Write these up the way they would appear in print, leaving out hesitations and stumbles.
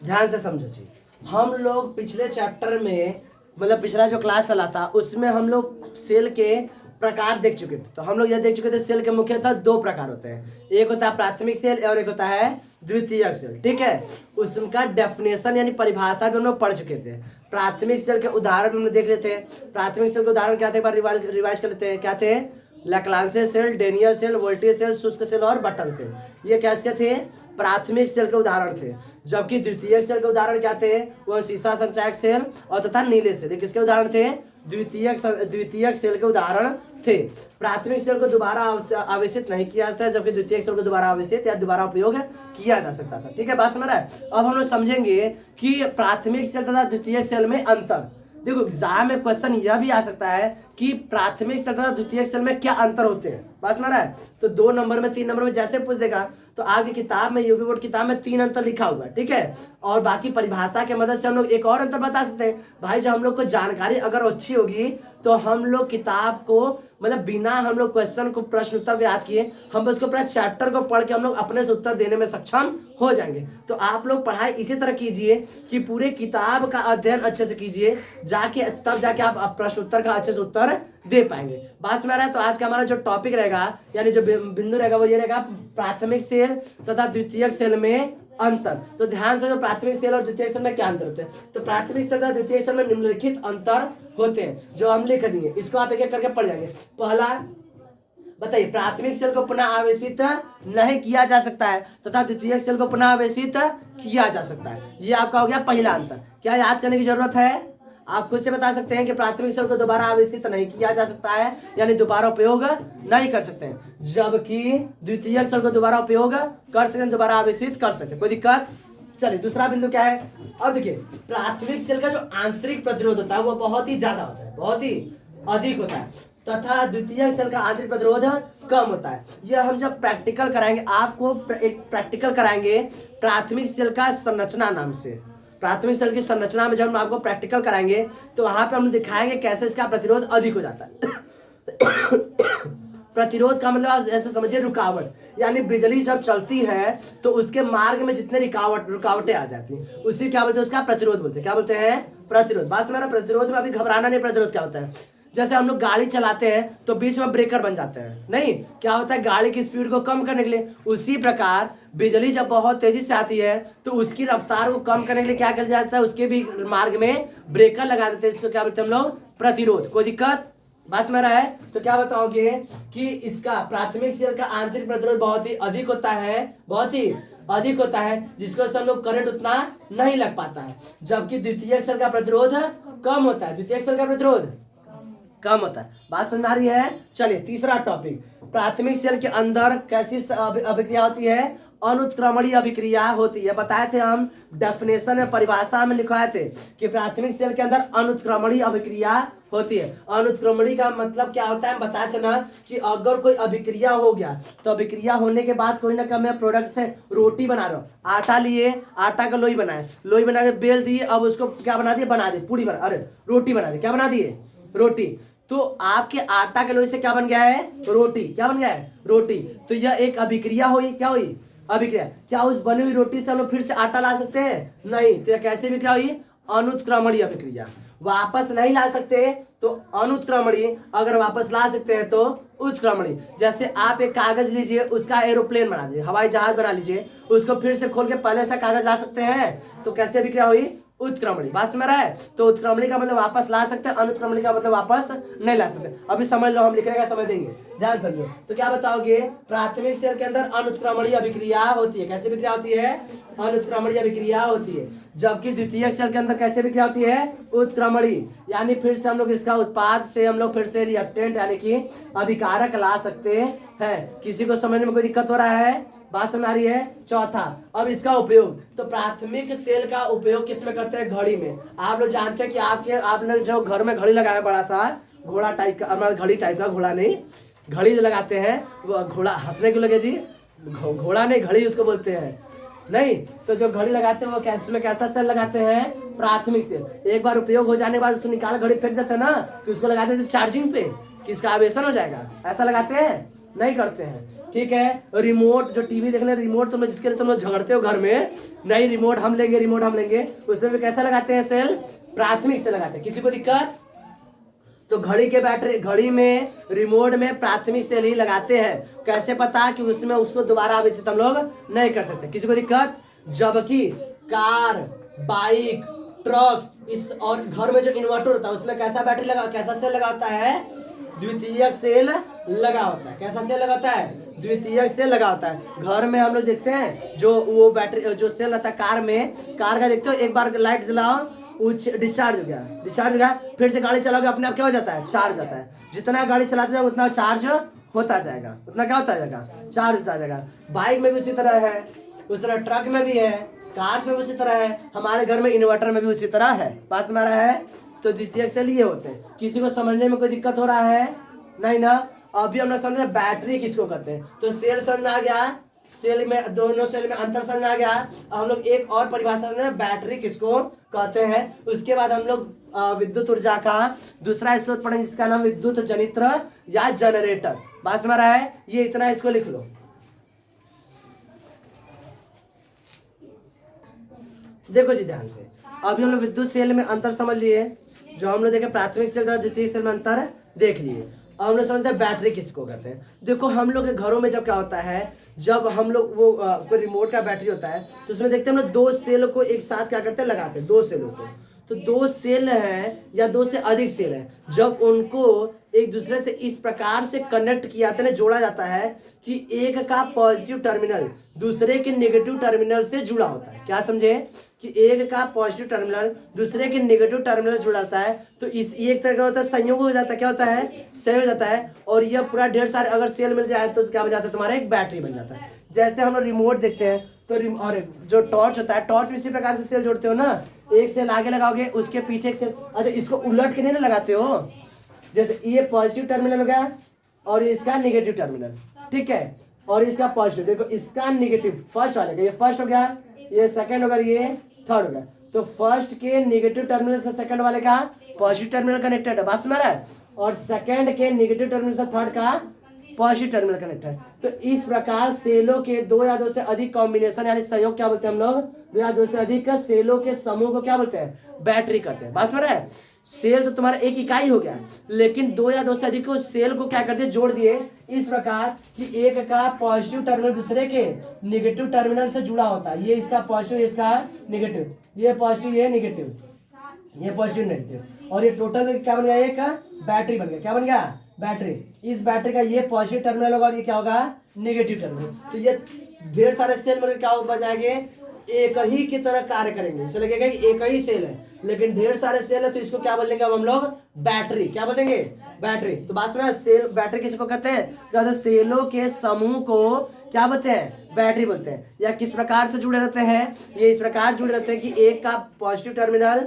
ध्यान से समझो जी। हम लोग पिछले चैप्टर में मतलब पिछला जो क्लास चला था उसमें हम लोग सेल के प्रकार देख चुके थे। तो हम लोग यह देख चुके थे सेल के मुख्यतः दो प्रकार होते हैं, एक होता है प्राथमिक सेल और एक होता है द्वितीयक सेल। ठीक है, उसका डेफिनेशन यानी परिभाषा भी हम लोग पढ़ चुके थे। प्राथमिक सेल के उदाहरण हम लोग देख लेते हैं। प्राथमिक सेल के उदाहरण क्या थे, एक बार रिवाइज कर लेते हैं। क्या थे? Leclanche cell, Daniel cell, voltage cell, शुष्क सेल और बटन सेल। ये क्या थे? प्राथमिक सेल के उदाहरण थे। जबकि द्वितीयक सेल के उदाहरण क्या थे? वह शीशा संचायक सेल और तथा नीले सेल। किसके उदाहरण थे? द्वितीयक सेल के उदाहरण थे। प्राथमिक सेल को दोबारा आवेशित नहीं किया जाता है, जबकि द्वितीयक सेल को दोबारा आवेशित या दोबारा उपयोग किया जा सकता था। ठीक है, बात समझ रहा है? अब हम लोग समझेंगे कि प्राथमिक सेल तथा द्वितीयक सेल में अंतर। देखो एग्जाम में क्वेश्चन यह भी आ सकता है कि प्राथमिक सेल तथा द्वितीयक सेल में क्या अंतर होते हैं। बात समझ रहा है? तो 2 नंबर में 3 नंबर में जैसे पूछ देगा तो आपकी किताब में यूपी बोर्ड किताब में 3 अंतर लिखा हुआ है। ठीक है, और बाकी परिभाषा के मदद से हम लोग एक और अंतर बता सकते हैं। भाई जब हम लोग को जानकारी अगर अच्छी होगी तो हम लोग किताब को मतलब बिना हम लोग क्वेश्चन को प्रश्न उत्तर को याद किए हम उसको पूरा चैप्टर को पढ़ के हम लोग अपने से उत्तर देने में सक्षम हो जाएंगे। तो आप लोग पढ़ाई इसी तरह कीजिए कि पूरे किताब का अध्ययन अच्छे से कीजिए, तब जाके आप प्रश्न उत्तर का अच्छे से उत्तर दे पाएंगे। बात समझ रहा है? तो आज का हमारा जो टॉपिक रहेगा यानी जो बिंदु रहेगा वो ये रहेगा, प्राथमिक सेल तथा द्वितीयक सेल में अंतर। तो ध्यान से, जो प्राथमिक सेल और द्वितीयक सेल में क्या अंतर होते हैं? तो प्राथमिक सेल तथा द्वितीयक सेल में निम्नलिखित अंतर होते हैं जो हम लिख दिए। इसको आप एक एक करके पढ़ जाएंगे। पहला बताइए, प्राथमिक सेल को पुनः आवेशित नहीं किया जा सकता है तथा द्वितीयक सेल को पुनः आवेशित किया जा सकता है। ये आपका हो गया पहला अंतर। क्या याद करने की जरूरत है? आप खुद से बता सकते हैं कि प्राथमिक सेल को दोबारा आवेशित नहीं किया जा सकता है यानी दोबारा उपयोग नहीं कर सकते हैं, जबकि द्वितीयक सेल को दोबारा उपयोग कर सकते हैं, दोबारा आवेशित कर सकते हैं। कोई दिक्कत? चलिए दूसरा बिंदु क्या है? अब देखिए, प्राथमिक सेल का जो आंतरिक प्रतिरोध होता है वो बहुत ही ज्यादा होता है, बहुत ही अधिक होता है, तथा द्वितीयक सेल का आंतरिक प्रतिरोध कम होता है। यह हम जब प्रैक्टिकल कराएंगे, आपको एक प्रैक्टिकल कराएंगे प्राथमिक सेल का संरचना नाम से। प्राथमिक सेल की संरचना में जब हम आपको प्रैक्टिकल कराएंगे तो वहां पे हम दिखाएंगे कैसे इसका प्रतिरोध अधिक हो जाता है। प्रतिरोध का मतलब आप ऐसे समझिए रुकावट, यानी बिजली जब चलती है तो उसके मार्ग में जितने रुकावटें आ जाती हैं उसी क्या बोलते हैं? उसका प्रतिरोध बोलते हैं। क्या बोलते हैं? प्रतिरोध। बात मेरा प्रतिरोध में अभी घबराना नहीं। प्रतिरोध क्या होता है? जैसे हम लोग गाड़ी चलाते हैं तो बीच में ब्रेकर बन जाते हैं, नहीं क्या होता है? गाड़ी की स्पीड को कम करने के लिए। उसी प्रकार बिजली जब बहुत तेजी से आती है तो उसकी रफ्तार को कम करने के लिए क्या कर जाता है? उसके भी मार्ग में ब्रेकर लगा देते हैं। इसको क्या बोलते हैं हम लोग? प्रतिरोध। कोई दिक्कत? बस में रहा है तो क्या बताओगे कि इसका प्राथमिक सेल का आंतरिक प्रतिरोध बहुत ही अधिक होता है, बहुत ही अधिक होता है, जिसको से हम लोग करंट उतना नहीं लग पाता है, जबकि द्वितीयक सेल का प्रतिरोध कम होता है। द्वितीयक सेल का प्रतिरोध कम होता है। बात समझ आ रही है? चलिए तीसरा टॉपिक, प्राथमिक सेल के अंदर कैसी अभिक्रिया होती है? अनुत्क्रमणीय अभिक्रिया होती है। बताए थे हम डेफिनेशन में, परिभाषा में लिखवाए थे कि प्राथमिक सेल के अंदर अनुत्क्रमणीय अभिक्रिया होती है। अनुत्क्रमणीय का मतलब क्या होता है? बताए थे ना कि अगर कोई अभिक्रिया हो गया तो अभिक्रिया होने के बाद कोई ना कम प्रोडक्ट से रोटी बना रहे हो, आटा लिए, आटा का लोई बनाए, लोई बना के बेल दिए, अब उसको क्या बना दिए? बना दिए पूरी बना, अरे रोटी बना दी। क्या बना दिए? रोटी। तो आपके आटा के लोई से क्या बन गया है? रोटी। क्या बन गया है? रोटी। तो यह एक अभिक्रिया हुई। क्या हुई? अभिक्रिया। क्या उस बनी हुई रोटी से हम लोग फिर से आटा ला सकते हैं? नहीं। तो यह कैसे अभिक्रिया हुई? अनुत्क्रमणीय अभिक्रिया। वापस नहीं ला सकते तो अनुत्क्रमणीय, अगर वापस ला सकते हैं तो उत्क्रमणीय। जैसे आप एक कागज लीजिए, उसका एरोप्लेन बना दीजिए, हवाई जहाज बना लीजिए, उसको फिर से खोल के पहले से कागज ला सकते हैं, तो कैसे अभिक्रिया हुई? उत्क्रमणीय। बात समझ रहा है? तो उत्क्रमणीय का मतलब वापस ला सकते हैं, अनुत्क्रमणीय का मतलब वापस नहीं ला सकते। अभी समझ लो, हम लिखने का समझ देंगे, ध्यान समझो। तो क्या बताओगे? प्राथमिक सेल के अंदर अनुत्क्रमणीय अभिक्रिया होती है। कैसे अभिक्रिया होती है? अनुत्क्रमणीय अभिक्रिया होती है। जबकि द्वितीयक सेल के अंदर कैसे अभिक्रिया होती है? उत्क्रमणीय। यानी फिर से हम लोग इसका उत्पाद से हम लोग फिर से रिएक्टेंट यानी कि अभिकारक ला सकते हैं। किसी को समझने में कोई दिक्कत हो रहा है? बात समझ आ रही है? चौथा, अब इसका उपयोग। तो प्राथमिक सेल का उपयोग किस में करते हैं? घड़ी में। आप लोग जानते हैं कि आपने जो घर में घड़ी लगाया, बड़ा सा घोड़ा टाइप का, घड़ी टाइप का, घोड़ा नहीं, घड़ी जो लगाते हैं वो घोड़ा, हंसने क्यों लगे जी? घोड़ा नहीं, घड़ी उसको बोलते हैं, नहीं। तो जो घड़ी लगाते हैं वो कैसे में कैसा सेल लगाते हैं? प्राथमिक सेल। एक बार उपयोग हो जाने के बाद उसको निकाल घड़ी फेंक देते हैं ना, कि उसको लगाते थे चार्जिंग पे कि इसका आवेशन हो जाएगा, ऐसा लगाते हैं? नहीं करते हैं, ठीक है। रिमोट जो टीवी देखने रिमोट तुम लोग जिसके लिए तुम लोग झगड़ते हो घर में, नहीं रिमोट हम लेंगे, रिमोट हम लेंगे, उसमें भी कैसा लगाते हैं सेल, प्राथमिक सेल लगाते हैं। किसी को दिक्कत? तो घड़ी के बैटरी, घड़ी में रिमोट में प्राथमिक सेल ही लगाते हैं। कैसे पता कि उसमें उसको दोबारा आवेशित हम लोग नहीं कर सकते, किसी को दिक्कत? जबकि कार, बाइक, ट्रक इस और घर में जो इन्वर्टर होता है उसमें कैसा बैटरी लगा, कैसा सेल लगा होता है, द्वितीयक सेल लगा होता है। कैसा सेल लगा होता है? द्वितीयक सेल लगा होता है। घर में हम लोग देखते हैं जो वो बैटरी जो सेल रहता है कार में, कार का देखते हो एक बार लाइट जलाओ वो डिस्चार्ज हो गया, फिर से गाड़ी चलाओगे अपने आप क्या हो जाता है, चार्ज हो जाता है। जितना गाड़ी चलाते जाओगे उतना चार्ज होता जाएगा, उतना क्या होता जाएगा, चार्ज होता जाएगा। बाइक में भी उसी तरह है, उस तरह ट्रक में भी है, कार्स में भी उसी तरह है, हमारे घर में इन्वर्टर में भी उसी तरह है। पास में रहा है तो द्वितीयक सेल ये होते हैं। किसी को समझने में कोई दिक्कत हो रहा है? नहीं ना। अभी हम लोग समझ रहे बैटरी किसको कहते हैं, तो सेल समझ आ गया, सेल में दोनों सेल में अंतर समझ आ गया। हम लोग एक और परिभाषा में बैटरी किसको कहते हैं, उसके बाद हम लोग विद्युत ऊर्जा का दूसरा स्रोत पढ़ेंगे जिसका नाम विद्युत जनित्र या जनरेटर। बात समझ रहा है? ये इतना इसको लिख लो। देखो जी ध्यान से, अभी हम लोग विद्युत सेल में अंतर समझ लिए, जो हम लोग देखे प्राथमिक सेल और द्वितीय सेल में अंतर देख लिए। अब हम लोग समझते हैं बैटरी किसको कहते हैं। देखो हम लोग के घरों में जब क्या होता है, जब हम लोग वो कोई रिमोट का बैटरी होता है तो उसमें देखते हैं हम लोग दो सेल को एक साथ क्या करते हैं, लगाते हैं दो सेलों को। तो दो सेल है या दो से अधिक सेल है, जब उनको एक दूसरे से इस प्रकार से कनेक्ट किया जाता है, जोड़ा जाता है कि एक का पॉजिटिव टर्मिनल दूसरे के नेगेटिव टर्मिनल से जुड़ा होता है। क्या समझे? कि एक का पॉजिटिव टर्मिनल दूसरे के नेगेटिव टर्मिनल से जुड़ा होता है, तो इस एक तरह का होता है संयोग हो जाता है। क्या होता है? संयोग हो जाता है। और यह पूरा ढेर सारे अगर सेल मिल जाए तो क्या बन जाता है, तुम्हारा एक बैटरी बन जाता है। जैसे हम लोग रिमोट देखते हैं तो और जो टॉर्च होता है, टॉर्च इसी प्रकार से सेल जोड़ते हो ना, एक सेल आगे लगाओगे उसके पीछे एक सेल, अच्छा इसको उलट के नहीं लगाते हो, जैसे ये पॉजिटिव टर्मिनल हो गया और इसका नेगेटिव टर्मिनल, ठीक है, और इसका पॉजिटिव, देखो इसका नेगेटिव फर्स्ट वाले का, ये फर्स्ट हो गया, ये सेकंड होगा, ये थर्ड हो गया। तो फर्स्ट के नेगेटिव टर्मिनल से सेकंड वाले का पॉजिटिव टर्मिनल कनेक्टेड है, बात समझ रहा है, और सेकंड के नेगेटिव टर्मिनल से थर्ड का पॉजिटिव टर्मिनल कनेक्टेड है। तो इस प्रकार सेलों के दो या दो से अधिक कॉम्बिनेशन यानी संयोग क्या बोलते हैं हम लोग, दो या दो से अधिक सेलों के समूह को क्या बोलते हैं, बैटरी कहते हैं। बात समझ रहा है? सेल तो तुम्हारा एक इकाई हो गया, लेकिन दो या दो से अधिक को सेल को क्या करते हैं, जोड़ दिए इस प्रकार कि एक का पॉजिटिव टर्मिनल दूसरे के नेगेटिव टर्मिनल से जुड़ा होता है। ये इसका पॉजिटिव, इसका नेगेटिव, ये पॉजिटिव, ये नेगेटिव, ये पॉजिटिव नेगेटिव, और ये टोटल क्या बन गया, एक बैटरी बन गया। क्या बन गया? बैटरी। इस बैटरी का ये पॉजिटिव टर्मिनल होगा और ये क्या होगा, नेगेटिव टर्मिनल। तो ये ढेर सारे सेल मिलकर क्या बन जाएंगे, एक ही की तरह कार्य करेंगे। जैसे लगेगा कि एक ही सेल है लेकिन ढेर सारे सेल है, तो इसको क्या बोलेंगे अब हम लोग, बैटरी। क्या बोलेंगे? बैटरी। तो बात में सेल बैटरी किसको कहते हैं, कहते हैं सेलों के समूह को क्या बोलते हैं, बैटरी बोलते हैं। या किस प्रकार से जुड़े रहते हैं, ये इस प्रकार जुड़े रहते हैं कि एक का पॉजिटिव टर्मिनल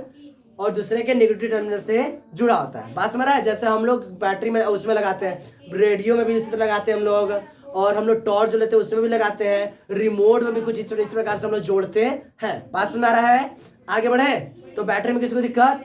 और दूसरे के नेगेटिव टर्मिनल से जुड़ा होता है। बात समझ रहा है? जैसे हम लोग बैटरी में उसमें लगाते हैं, रेडियो में भी इसी तरह लगाते हैं हम लोग, और हम लोग टॉर्च जो लेते हैं उसमें भी लगाते हैं, रिमोट में भी कुछ इस प्रकार से हम लोग जोड़ते हैं। बात समझ आ रहा है? आगे बढ़े। तो बैटरी में किसको दिक्कत,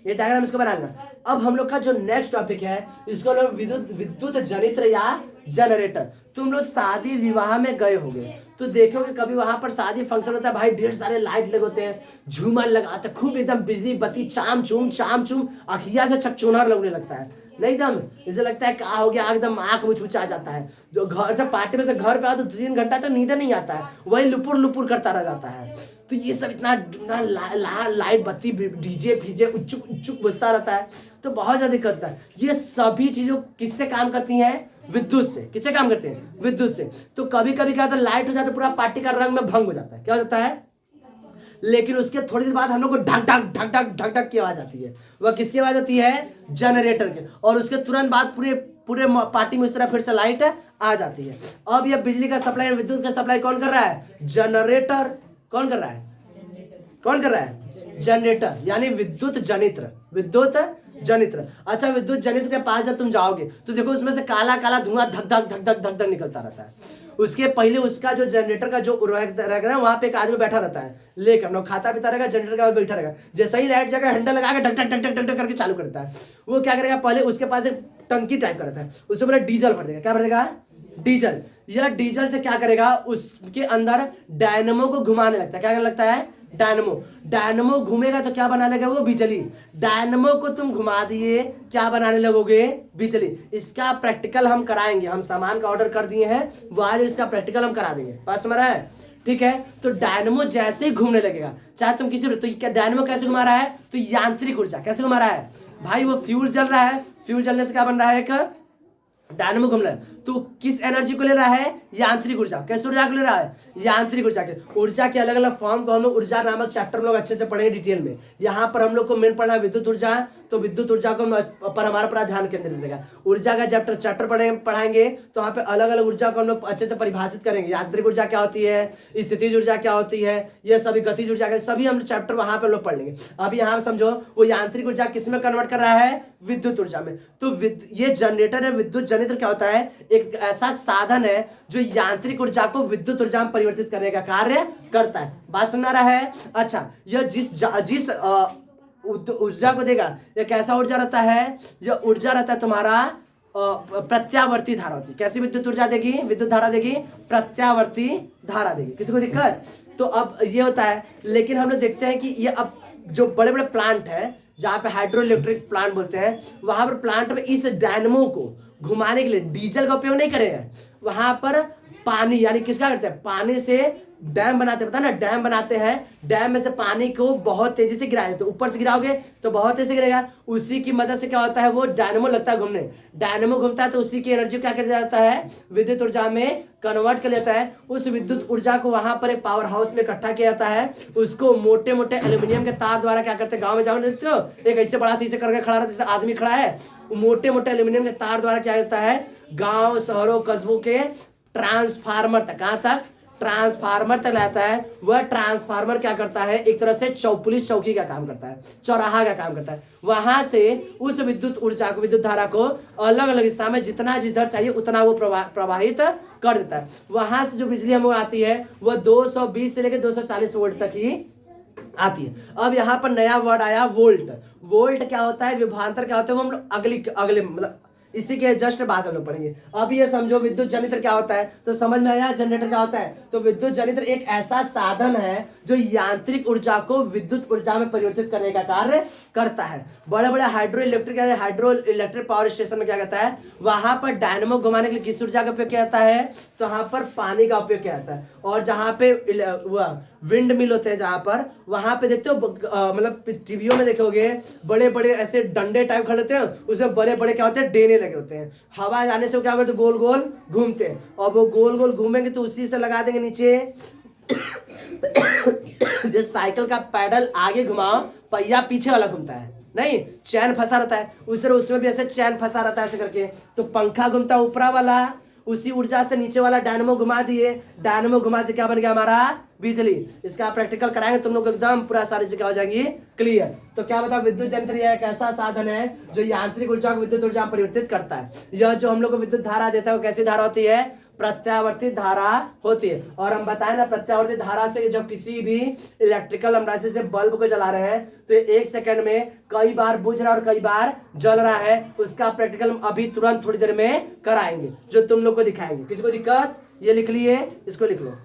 ये डायग्राम इसको बनाना। अब हम लोग का जो नेक्स्ट टॉपिक है इसको लोग विद्युत जनित्र या जनरेटर। तुम लोग शादी विवाह में गए होंगे तो देखोगे कभी वहां पर शादी फंक्शन होता है, भाई ढेर सारे लाइट लगे होते हैं, झूमर लगाते, खूब एकदम बिजली बत्ती चाम चूम अखिया से चकचूनर लगने लगता है, नहीं एकदम जैसे लगता है क्या हो गया, एकदम आंख मुचमुचा जाता है। जो घर से पार्टी में से घर पे आओ तो 2-3 घंटा तो नींद नहीं आता है, वही लुपुर लुपुर करता रह जाता है। तो ये सब इतना लाइट बत्ती डीजे फीजे उच्चुक बजता रहता है, तो बहुत ज्यादा दिक्कत होता है। ये सभी चीजों किससे काम करती हैं, विद्युत से। किससे काम करते हैं, विद्युत से। तो कभी कभी क्या होता है, लाइट हो जाता है, पूरा पार्टी का रंग में भंग हो जाता है, क्या हो जाता है, लेकिन उसके थोड़ी देर बाद हम लोग को ढक ढक ढक ढक ढक ढक की आवाज आती है। वह किसकी आवाज होती है, जनरेटर के। और उसके तुरंत बाद पूरे पार्टी में इस तरह फिर से लाइट आ जाती है। अब यह बिजली का सप्लाई, विद्युत का सप्लाई कौन कर रहा है, जनरेटर। कौन कर रहा है, कौन कर रहा है, जनरेटर, यानी विद्युत जनित्र। विद्युत जनित्र। अच्छा, विद्युत जनित्र के पास जब तुम जाओगे तो देखो उसमें से काला काला धुआं धक धक धक धक धक धक निकलता रहता है। उसके पहले उसका जो जनरेटर का जो रहेगा वहां पे एक आदमी बैठा रहता है, लेकर हम लोग खाता पीता रहेगा, जनरेटर का बैठा रहेगा। जैसे ही लाइट जगह हैंडल लगा के ढक ढक ढक ढक ढक करके चालू करता है। वो क्या करेगा, पहले उसके पास एक टंकी टाइप का रहता है, उससे पहले डीजल भर देगा। क्या भर देगा, डीजल। यह डीजल से क्या करेगा, उसके अंदर डायनेमो को घुमाने लगता है। क्या करने लगता है, डायनेमो। डायनेमो घूमेगा तो क्या बनाने लगेगा वो, बिजली। डायनेमो को तुम घुमा दिए, क्या बनाने लगोगे, बिजली। इसका प्रैक्टिकल हम कराएंगे, हम सामान का ऑर्डर कर दिए हैं, वो आज इसका प्रैक्टिकल हम करा देंगे। बात समझ रहा है, ठीक है। तो डायनेमो जैसे ही घूमने लगेगा, चाहे तुम किसी, तो क्या डायनेमो कैसे घुमा रहा है, तो यांत्रिक ऊर्जा कैसे घुमा रहा है भाई, वो फ्यूल जल रहा है, फ्यूल जलने से क्या बन रहा है, एक डायनेमो घूम रहा है, तो किस एनर्जी को ले रहा है, यांत्रिक ऊर्जा। कैसे ऊर्जा को ले रहा है, यांत्रिक ऊर्जा के। ऊर्जा के अलग अलग फॉर्म को हम लोग ऊर्जा नामक चैप्टर में लोग अच्छे से पढ़ेंगे डिटेल में। यहाँ पर हम लोग को मेन पढ़ना है विद्युत ऊर्जा, तो विद्युत ऊर्जा को पर हमारा पूरा ध्यान केंद्रित रहेगा। ऊर्जा का चैप्टर पढ़ाएंगे तो वहाँ पे अलग अलग ऊर्जा को हम लोग अच्छे से परिभाषित करेंगे। यांत्रिक ऊर्जा क्या होती है, स्थितिज ऊर्जा क्या होती है, ये सभी गतिज ऊर्जा के सभी हम चैप्टर वहां पे लोग पढ़ लेंगे। अभी यहाँ समझो वो यांत्रिक ऊर्जा किस में कन्वर्ट कर रहा है, विद्युत ऊर्जा में। तो ये जनरेटर है, विद्युत जनरेटर क्या होता है, एक ऐसा साधन है जो यांत्रिक ऊर्जा को विद्युत ऊर्जा में परिवर्तित करने का कार्य करता है। बात समझ रहा है। अच्छा, यह जिस ऊर्जा को देगा, यह कैसा ऊर्जा रहता है, यह ऊर्जा रहता है तुम्हारा प्रत्यावर्ती धारा होती है। कैसी विद्युत ऊर्जा देगी, विद्युत धारा देगी, प्रत्यावर्ती धारा देगी। किसी को दिक्कत, तो अब ये होता है। लेकिन हम लोग देखते हैं कि ये अब जो बड़े बड़े प्लांट है, जहाँ पे हाइड्रो इलेक्ट्रिक प्लांट बोलते हैं, वहां पर प्लांट में इस डायनेमो को घुमाने के लिए डीजल का उपयोग नहीं करेंगे। वहां पर पानी, यानी किसका करते हैं, पानी से डैम बनाते हैं, पता ना, डैम बनाते हैं, डैम में से पानी को बहुत तेजी से गिराए, तो ऊपर से गिराओगे तो बहुत तेजी से गिरेगा। उसी की मदद से क्या होता है, वो डायनेमो लगता है घूमने। डायनेमो घूमता है तो उसी की एनर्जी क्या कर जाता है, विद्युत ऊर्जा में कन्वर्ट कर लेता है। उस विद्युत ऊर्जा को वहां पर एक पावर हाउस में इकट्ठा किया जाता है। उसको मोटे मोटे एल्यूमिनियम के तार द्वारा क्या करते हैं, गाँव में जाओगे देखते हो, एक ऐसे बड़ा शीशे करके खड़ा रहता है, जैसे आदमी खड़ा है, मोटे मोटे एल्यूमिनियम के तार द्वारा क्या होता है, गाँव शहरों कस्बों के ट्रांसफार्मर तक, कहाँ तक, ट्रांसफार्मर तक लाता है। वह ट्रांसफार्मर क्या करता है, एक तरह से पुलिस चौकी का काम करता है, चौराहा का काम करता है। वहां से उस विद्युत ऊर्जा को, विद्युत धारा को अलग अलग दिशा में जितना जिधर चाहिए उतना वो प्रवाहित कर देता है। वहां से जो बिजली हमें आती है वह 220 से लेकर 240 वोल्ट तक ही आती है। अब यहाँ पर नया वर्ड आया, वोल्ट। वोल्ट क्या होता है, विभवांतर क्या होता है, वो हम लोग अगले मतलब इसी के जस्ट बाद हम लोग पढ़ेंगे। अब ये समझो विद्युत जनित्र क्या होता है, तो समझ में आया जनरेटर क्या होता है। तो विद्युत जनित्र एक ऐसा साधन है जो यांत्रिक ऊर्जा को विद्युत ऊर्जा में परिवर्तित करने का कार्य करता है। बड़े बड़े हाइड्रो इलेक्ट्रिक पावर स्टेशन में क्या कहता है, वहां पर डायनेमो घुमाने के लिए किस ऊर्जा का उपयोग किया जाता है, तो वहां पर पानी का उपयोग किया जाता है। और जहां पे विंड मिल होते हैं, जहां पर वहां पे देखते हो मतलब टीवियों में देखोगे बड़े बड़े ऐसे डंडे टाइप खड़े होते हैं, उसमें बड़े बड़े क्या होते हैं, डेने लगे होते हैं। हवा जाने से क्या करते, गोल गोल घूमते हैं, और वो गोल गोल घूमेंगे तो उसी से लगा देंगे नीचे। जैसे साइकिल का पैडल आगे घुमाओ, पहिया पीछे वाला घूमता है, नहीं चैन फंसा रहता है, उस तरह उसमें भी ऐसे चैन फंसा रहता है ऐसे करके। तो पंखा घूमता है ऊपरा वाला, उसी ऊर्जा से नीचे वाला डायनेमो घुमा दिए, डायनेमो घुमा दिए, क्या बन गया हमारा, बिजली। इसका प्रैक्टिकल कराएंगे तुम लोग एकदम पूरा सारी चीजें हो जाएंगी क्लियर। तो क्या बताओ, विद्युत जनित्र यह एक ऐसा साधन है जो यांत्रिक ऊर्जा को विद्युत ऊर्जा में परिवर्तित करता है। यह जो हम लोग को विद्युत धारा देता है वो कैसी धारा होती है, प्रत्यावर्ती धारा होती है। और हम बताएं ना, प्रत्यावर्ती धारा से जब किसी भी इलेक्ट्रिकल हम से बल्ब को जला रहे हैं तो 1 सेकंड में कई बार बुझ रहा है और कई बार जल रहा है। उसका प्रैक्टिकल हम अभी तुरंत थोड़ी देर में कराएंगे, जो तुम लोग को दिखाएंगे। किसी को दिक्कत, ये लिख लिए, इसको लिख लो।